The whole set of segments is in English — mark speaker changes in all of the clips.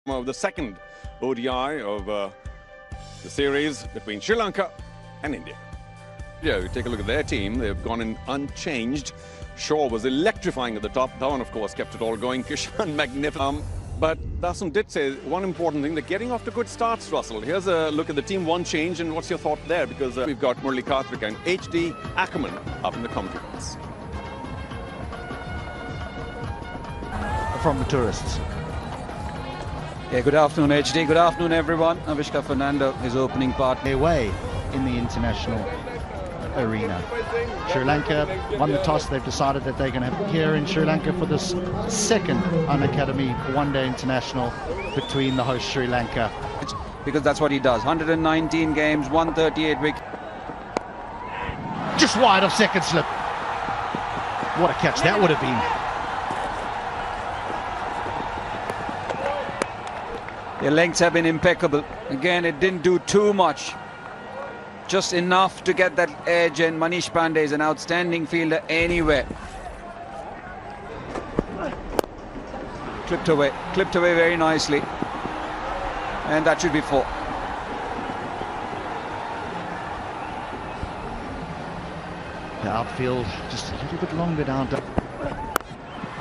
Speaker 1: Of the second ODI of the series between Sri Lanka and India. Yeah, you take a look at their team. They've gone in unchanged. Shaw was electrifying at the top. Dhawan, of course, kept it all going. Kishan, magnificent. But Dasun did say one important thing, they're getting off to good starts, Russell. Here's a look at the team, one change, and what's your thought there? Because we've got Murali Karthik and HD Ackerman up in the commentary box.
Speaker 2: From the tourists.
Speaker 3: Yeah, good afternoon, HD. Good afternoon, everyone. Avishka Fernando, his opening part.
Speaker 2: Their way in the international arena. Sri Lanka won the toss. They've decided that they're going to have here in Sri Lanka for this second Unacademy one-day international between the host Sri Lanka.
Speaker 3: Because that's what he does. 119 games, 138 wickets.
Speaker 2: Just wide of second slip. What a catch that would have been.
Speaker 3: Their lengths have been impeccable. Again, it didn't do too much. Just enough to get that edge, and Manish Pandey is an outstanding fielder anywhere. Clipped away very nicely. And that should be 4.
Speaker 2: The outfield just a little bit longer down.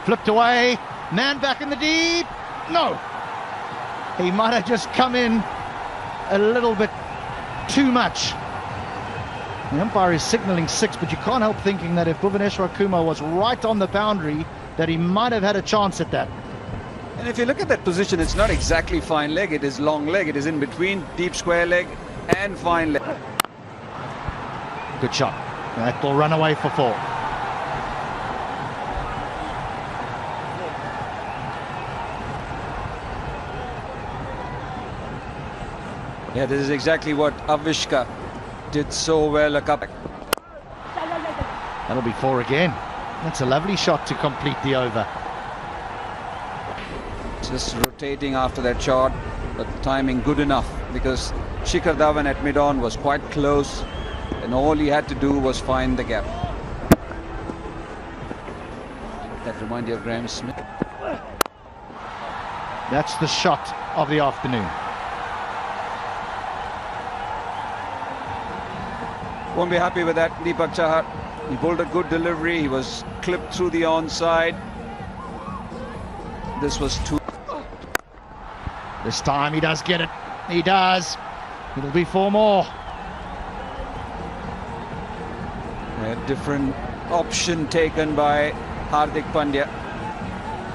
Speaker 2: Flipped away, man back in the deep. No! He might have just come in a little bit too much. The umpire is signalling 6, but you can't help thinking that if Bhuvaneshwar Kumar was right on the boundary, that he might have had a chance at that.
Speaker 3: And if you look at that position, it's not exactly fine leg, it is long leg. It is in between deep square leg and fine leg.
Speaker 2: Good shot. That will run away for 4.
Speaker 3: Yeah, this is exactly what Avishka did so well a couple.
Speaker 2: That'll be 4 again. That's a lovely shot to complete the over.
Speaker 3: Just rotating after that shot, but timing good enough because Shikhar Dhawan at mid-on was quite close and all he had to do was find the gap. That reminds you of Graham Smith.
Speaker 2: That's the shot of the afternoon.
Speaker 3: Won't be happy with that, Deepak Chahar. He pulled a good delivery. He was clipped through the onside. This was 2.
Speaker 2: This time he does get it. He does. It'll be 4 more.
Speaker 3: A different option taken by Hardik Pandya.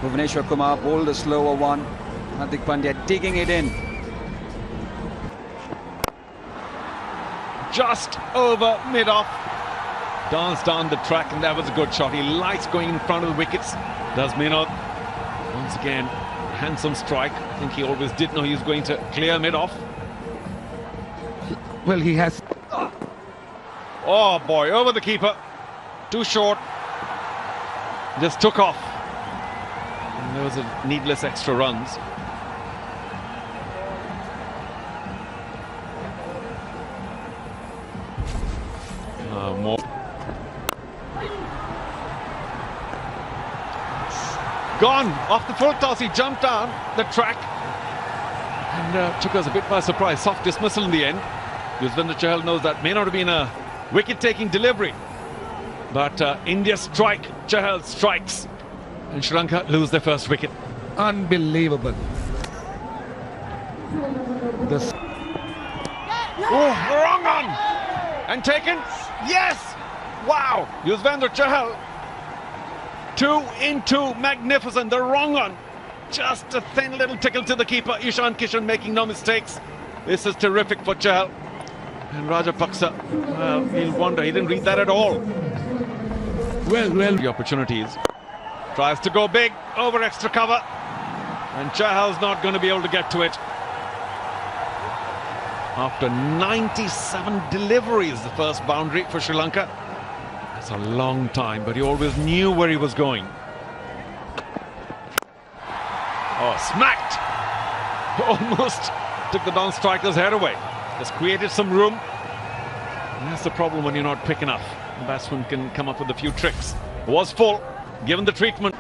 Speaker 3: Bhuvaneshwar Kumar bowled a slower one. Hardik Pandya digging it in.
Speaker 1: Just over mid-off, danced down the track, and that was a good shot. He likes going in front of the wickets, does Minod. Once again, handsome strike. I think he always did know he was going to clear mid-off.
Speaker 2: Well, he has.
Speaker 1: Oh boy, over the keeper, too short, just took off. And there was a needless extra runs. More. Gone off the full toss. He jumped down the track and took us a bit by surprise. Soft dismissal in the end. Yuzvendra Chahal knows that may not have been a wicket-taking delivery, but India strike, Chahal strikes, and Sri Lanka lose their first wicket.
Speaker 2: Unbelievable. This.
Speaker 1: Oh, wrong on! And taken? Yes! Wow! Yuzvendra Chahal. 2 in 2, magnificent. The wrong one. Just a thin little tickle to the keeper. Ishan Kishan making no mistakes. This is terrific for Chahal. And Rajapaksa, well, he'll wonder. He didn't read that at all. Well. The opportunities. Tries to go big over extra cover. And Chahal's not going to be able to get to it. After 97 deliveries, the first boundary for Sri Lanka. That's a long time, but he always knew where he was going. Oh, smacked! Almost took the non-striker's head away. Just created some room. And that's the problem when you're not quick enough. The batsman can come up with a few tricks. It was full, given the treatment.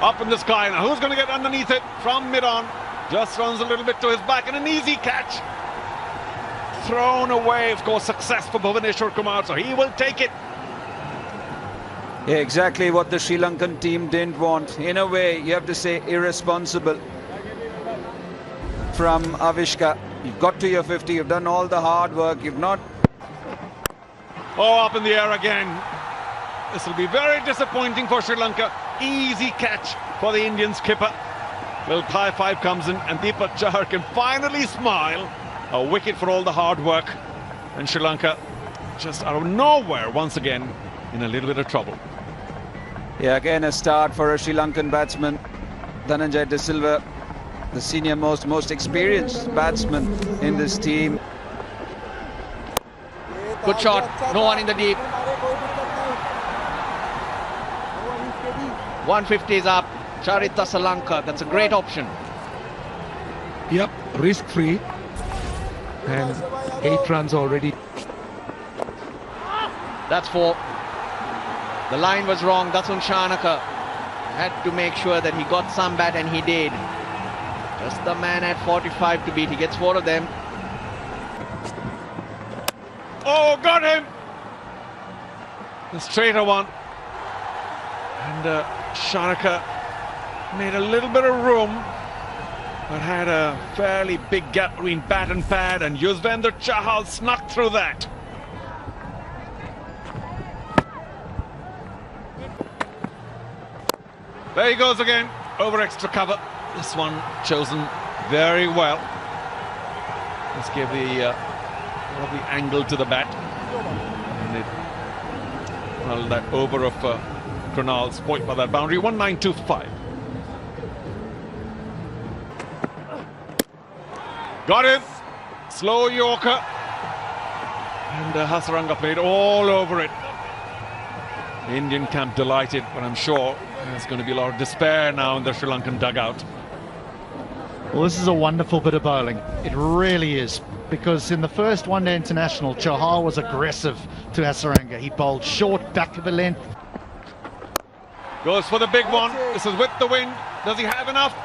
Speaker 1: Up in the sky. Now who's going to get underneath it from mid-on? Just runs a little bit to his back and an easy catch. Thrown away, of course, success for Bhuvaneshwar Kumar, so he will take it.
Speaker 3: Yeah, exactly what the Sri Lankan team didn't want. In a way, you have to say irresponsible from Avishka. You've got to your 50, you've done all the hard work, you've not...
Speaker 1: Oh, up in the air again. This will be very disappointing for Sri Lanka. Easy catch for the Indian skipper. Well, high five comes in and Deepak Chahar can finally smile. A wicket for all the hard work. And Sri Lanka just out of nowhere once again in a little bit of trouble.
Speaker 3: Yeah, again a start for a Sri Lankan batsman, Dhananjay De Silva, the senior most experienced batsman in this team.
Speaker 2: Good shot, no one in the deep. 150 is up. Charita Salanka, that's a great option.
Speaker 4: Yep, risk-free. And 8 runs already.
Speaker 2: That's 4. The line was wrong. Dasun Shanaka had to make sure that he got some bat, and he did. Just the man at 45 to beat. He gets 4 of them.
Speaker 1: Oh, got him! The straighter one. And Shanaka made a little bit of room, but had a fairly big gap between bat and pad, and Yuzvendra Chahal snuck through that. There he goes again, over extra cover. This one chosen very well. Let's give the lovely angle to the bat. And it, well, that over of Krunal spoilt by that boundary. 1925. Got him. Slow Yorker. And Hasaranga played all over it. The Indian camp delighted, but I'm sure there's going to be a lot of despair now in the Sri Lankan dugout.
Speaker 5: Well, this is a wonderful bit of bowling. It really is. Because in the first one-day international, Chahal was aggressive to Hasaranga. He bowled short, back of the length.
Speaker 1: Goes for the big one. This is with the wind. Does he have enough?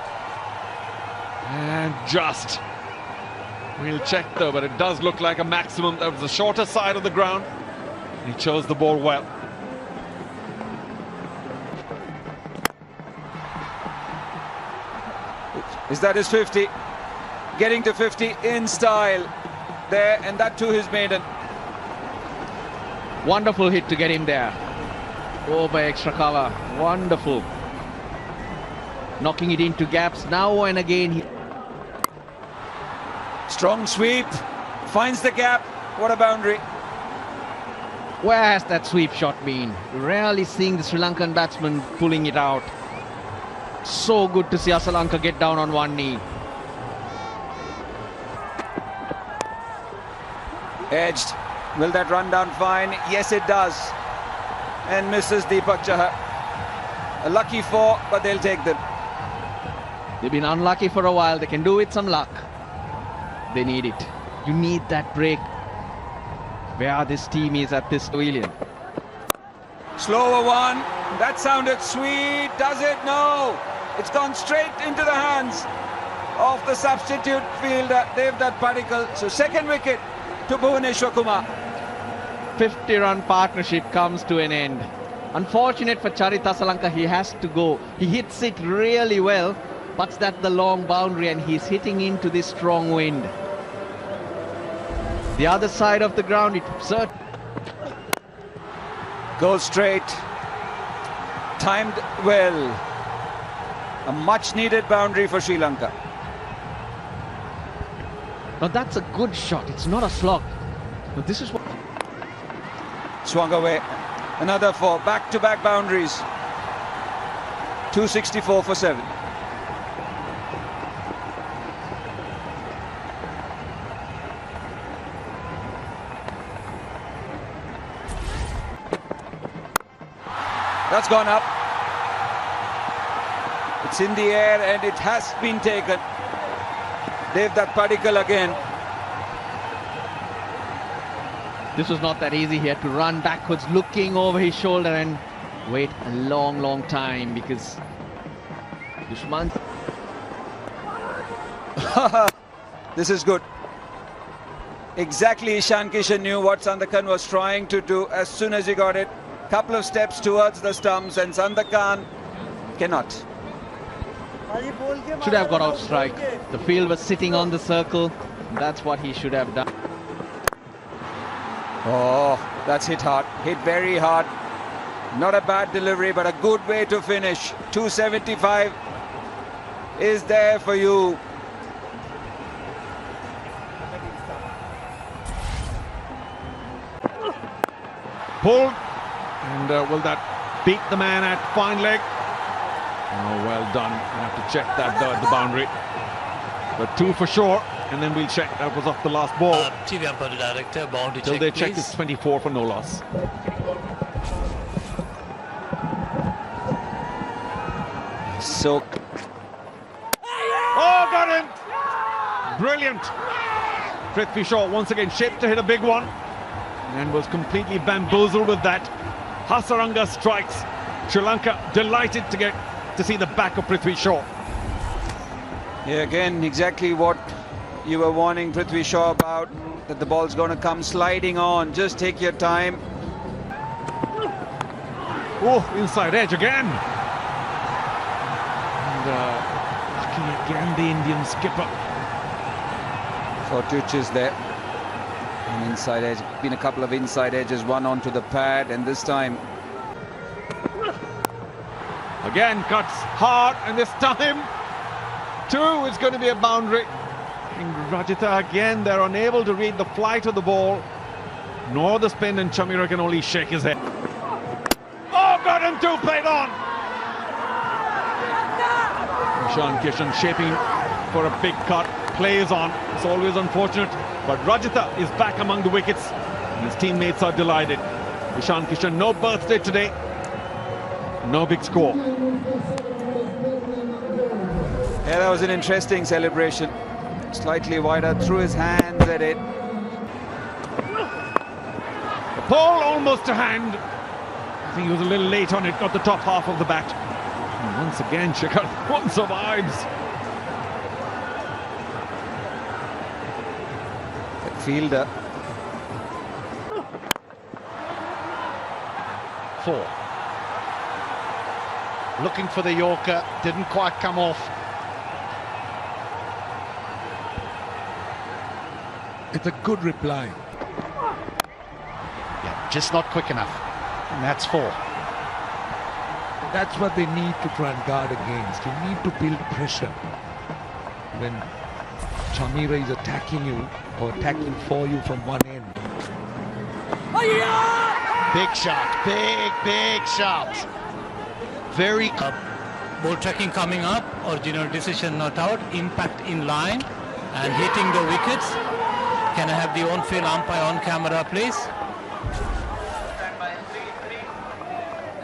Speaker 1: And just. We'll check though, but it does look like a maximum. That was the shorter side of the ground. He chose the ball well.
Speaker 3: Is that his 50? Getting to 50 in style there, and that too his maiden.
Speaker 2: Wonderful hit to get him there. Oh, by extra cover. Wonderful. Knocking it into gaps now and again.
Speaker 3: Strong sweep, finds the gap. What a boundary.
Speaker 2: Where has that sweep shot been? Rarely seeing the Sri Lankan batsman pulling it out. So good to see Asalanka get down on one knee.
Speaker 3: Edged. Will that run down fine? Yes, it does. And misses Deepak Chahar. A lucky 4, but they'll take them.
Speaker 2: They've been unlucky for a while. They can do with some luck. They need it. You need that break. Where this team is at this pavilion.
Speaker 3: Slower one. That sounded sweet. Does it? No. It's gone straight into the hands of the substitute fielder, Devdutt Padikkal. So second wicket to Bhuvaneshwar Kumar.
Speaker 2: 50-run partnership comes to an end. Unfortunate for Charita Salanka, he has to go. He hits it really well, but that's the long boundary and he's hitting into this strong wind. The other side of the ground, it certainly
Speaker 3: goes straight. Timed well. A much needed boundary for Sri Lanka.
Speaker 2: Now that's a good shot. It's not a slog. But this is what...
Speaker 3: Swung away. Another 4. Back-to-back boundaries. 264 for 7. That's gone up. It's in the air and it has been taken. Devdutt Padikkal again.
Speaker 2: This was not that easy. He had to run backwards, looking over his shoulder and wait a long time because Dushman.
Speaker 3: This is good. Exactly, Ishan Kishan knew what Sandakan was trying to do as soon as he got it. Couple of steps towards the stumps, and Sandakan cannot.
Speaker 6: Should have got out strike. The field was sitting on the circle. That's what he should have done.
Speaker 3: Oh, that's hit hard. Hit very hard. Not a bad delivery, but a good way to finish. 275 is there for you.
Speaker 1: Pulled. And will that beat the man at fine leg? Oh, well done. You have to check that at the boundary. But 2 for sure. And then we'll check that was off the last ball.
Speaker 7: TV umpire director, boundary
Speaker 1: Till
Speaker 7: check,
Speaker 1: they check
Speaker 7: please.
Speaker 1: it's 24 for no loss.
Speaker 3: So,
Speaker 1: oh, got him! Brilliant. Prithvi Shaw once again shaped to hit a big one and was completely bamboozled with that. Hasaranga strikes. Sri Lanka delighted to see the back of Prithvi Shaw.
Speaker 3: yeah, again, exactly what you were warning Prithvi Shaw about, that the ball's going to come sliding on. Just take your time.
Speaker 1: Oh, inside edge again. And lucky again the Indian skipper.
Speaker 3: Fortuch is there. An inside edge. Been a couple of inside edges, one onto the pad, and this time
Speaker 1: Again cuts hard, and this time 2 is going to be a boundary. And Rajitha again, they're unable to read the flight of the ball nor the spin, and Chamira can only shake his head. Oh, got him 2, played on. Ishan Kishan shaping for a big cut, plays on. It's always unfortunate, but Rajitha is back among the wickets and his teammates are delighted. Ishan Kishan, no birthday today, no big score.
Speaker 3: yeah, that was an interesting celebration. Slightly wider, threw his hands at it.
Speaker 1: The ball almost to hand. I think he was a little late on it, got the top half of the bat. And once again, Shikhar one survives.
Speaker 3: That fielder.
Speaker 2: 4. Looking for the Yorker, didn't quite come off.
Speaker 4: It's a good reply.
Speaker 2: Yeah, just not quick enough. And that's 4.
Speaker 4: That's what they need to try and guard against. You need to build pressure. When Chamira is attacking you or attacking for you from one end.
Speaker 2: Big shot, big shot. Very
Speaker 7: Ball tracking coming up, original decision not out, impact in line and hitting the wickets. Can I have the on-field umpire on camera, please?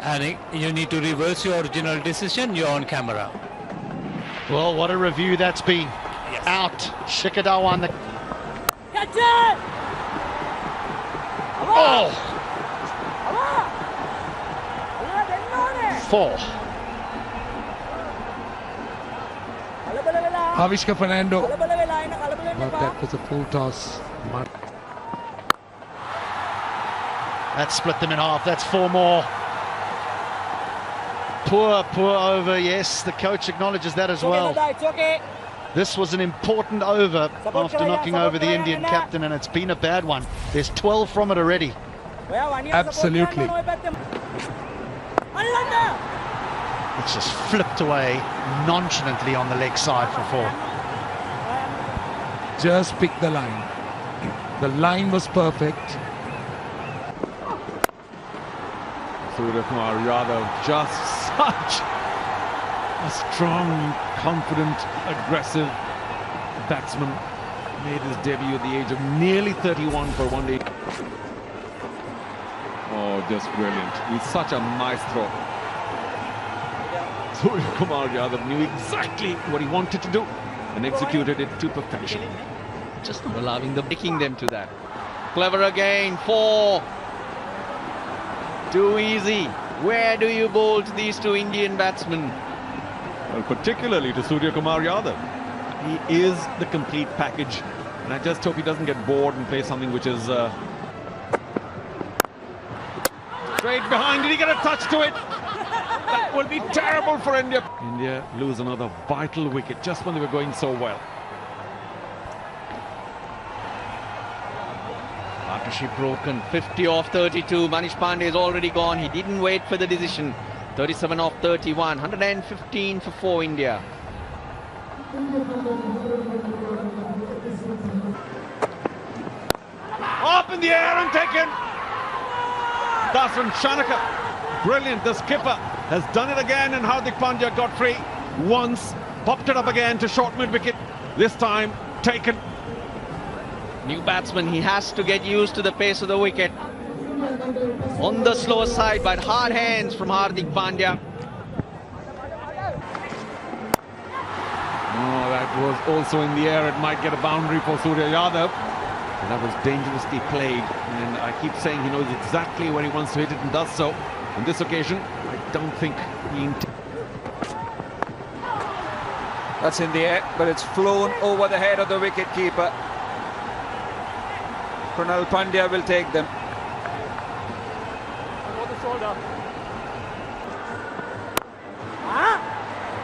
Speaker 7: And you need to reverse your original decision, you're on camera.
Speaker 2: Well, what a review that's been.
Speaker 7: Yes.
Speaker 2: Out. Shikhar on the...
Speaker 8: Catch it!
Speaker 2: Oh! 4.
Speaker 4: Avishka Fernando. But that was a full toss.
Speaker 2: That split them in half. That's 4 more. Poor over. Yes, the coach acknowledges that as well. This was an important over after knocking over the Indian captain, and it's been a bad one. There's 12 from it already.
Speaker 4: Absolutely.
Speaker 2: It's just flipped away nonchalantly on the leg side for 4.
Speaker 4: Just pick the line. The line was perfect.
Speaker 1: Surya Kumar Yadav, just such a strong, confident, aggressive batsman. Made his debut at the age of nearly 31 for one day. Oh, just brilliant. He's such a maestro. Surya Kumar Yadav knew exactly what he wanted to do and executed it to perfection.
Speaker 6: Just not allowing them, taking them to that. Clever again, 4. Too easy. Where do you bowl to these 2 Indian batsmen?
Speaker 1: Well, particularly to Surya Kumar Yadav. He is the complete package. And I just hope he doesn't get bored and play something which is straight behind. Did he get a touch to it? That will be terrible for India. India lose another vital wicket just when they were going so well.
Speaker 6: Partnership broken. 50 off 32. Manish Pandey is already gone. He didn't wait for the decision. 37 off 31. 115 for 4 India.
Speaker 1: Up in the air and taken. That's from Shanaka. Brilliant. The skipper has done it again, and Hardik Pandya got free once, popped it up again to short mid-wicket. This time taken.
Speaker 6: New batsman, he has to get used to the pace of the wicket. On the slow side, but hard hands from Hardik Pandya.
Speaker 1: Oh, that was also in the air. It might get a boundary for Surya Yadav. And that was dangerously played. And I keep saying he knows exactly where he wants to hit it and does so. On this occasion, I don't think he...
Speaker 3: That's in the air, but it's flown over the head of the wicket-keeper. Krunal Pandya will take them.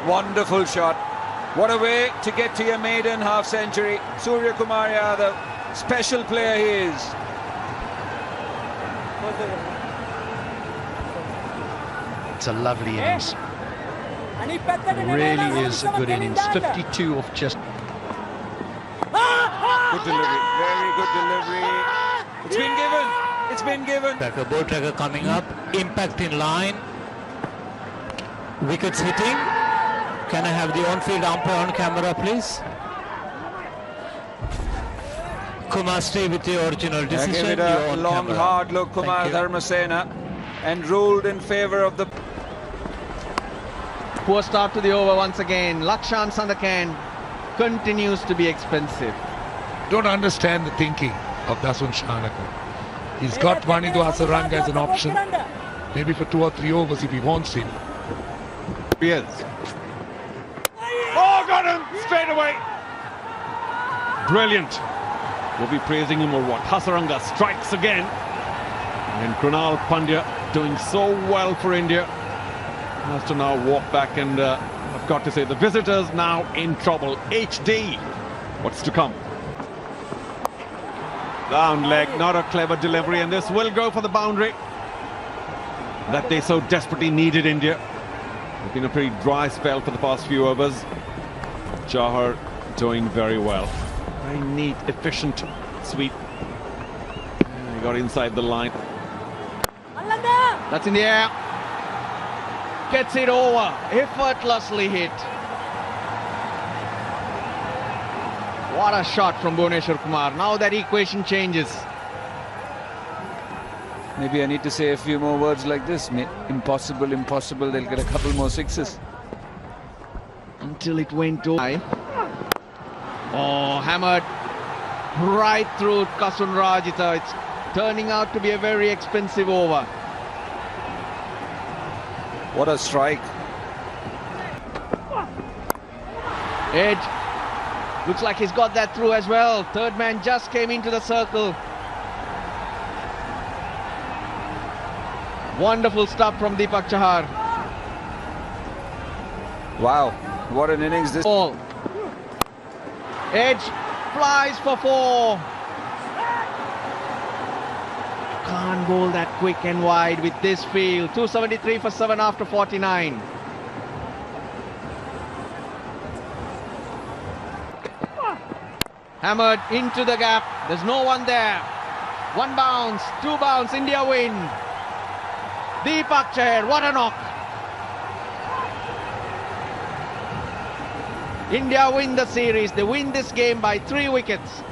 Speaker 3: Wonderful shot. What a way to get to your maiden half-century. Surya Kumar Yadav, special player he is.
Speaker 5: It's a lovely innings. It really is a good innings. 52 off just...
Speaker 3: Good delivery, very good delivery. It's been given, it's been given.
Speaker 7: Tracker, ball tracker coming up, impact in line, wickets hitting. Can I have the on-field umpire on camera, please? Kumar, stay with the original decision.
Speaker 3: Gave it a long, hard look, Kumar Dharmasena, and ruled in favour of the...
Speaker 6: Poor start to the over once again. Lakshan Sandakan continues to be expensive.
Speaker 4: Don't understand the thinking of Dasun Shanaka. He's got Vanidhu Hasaranga as an option. Maybe for 2 or 3 overs if he wants him.
Speaker 1: He is. Oh, got him straight away. Brilliant. We'll be praising him or what? Hasaranga strikes again. And Krunal Pandya doing so well for India. Has to now walk back, and I've got to say the visitors now in trouble. HD. What's to come? Down leg, not a clever delivery, and this will go for the boundary that they so desperately needed, India. It's been a pretty dry spell for the past few overs. Chahar doing very well. Very neat, efficient sweep. He got inside the line.
Speaker 6: That's in the air. Gets it over. Effortlessly hit. What a shot from Bhuvneshwar Kumar. Now that equation changes.
Speaker 3: Maybe I need to say a few more words like this. Impossible, impossible. They'll get a couple more sixes.
Speaker 6: Until it went over. Oh, hammered right through Kasun Rajita. It's turning out to be a very expensive over.
Speaker 3: What a strike.
Speaker 6: Edge. Looks like he's got that through as well. Third man just came into the circle. Wonderful stuff from Deepak Chahar.
Speaker 3: Wow, what an innings this.
Speaker 6: Ball. Edge flies for 4. Can't bowl that quick and wide with this field. 273 for 7 after 49. Hammered into the gap. There's no one there. 1 bounce, 2 bounce. India win. Deepak Chahar, what a knock. India win the series. They win this game by 3 wickets.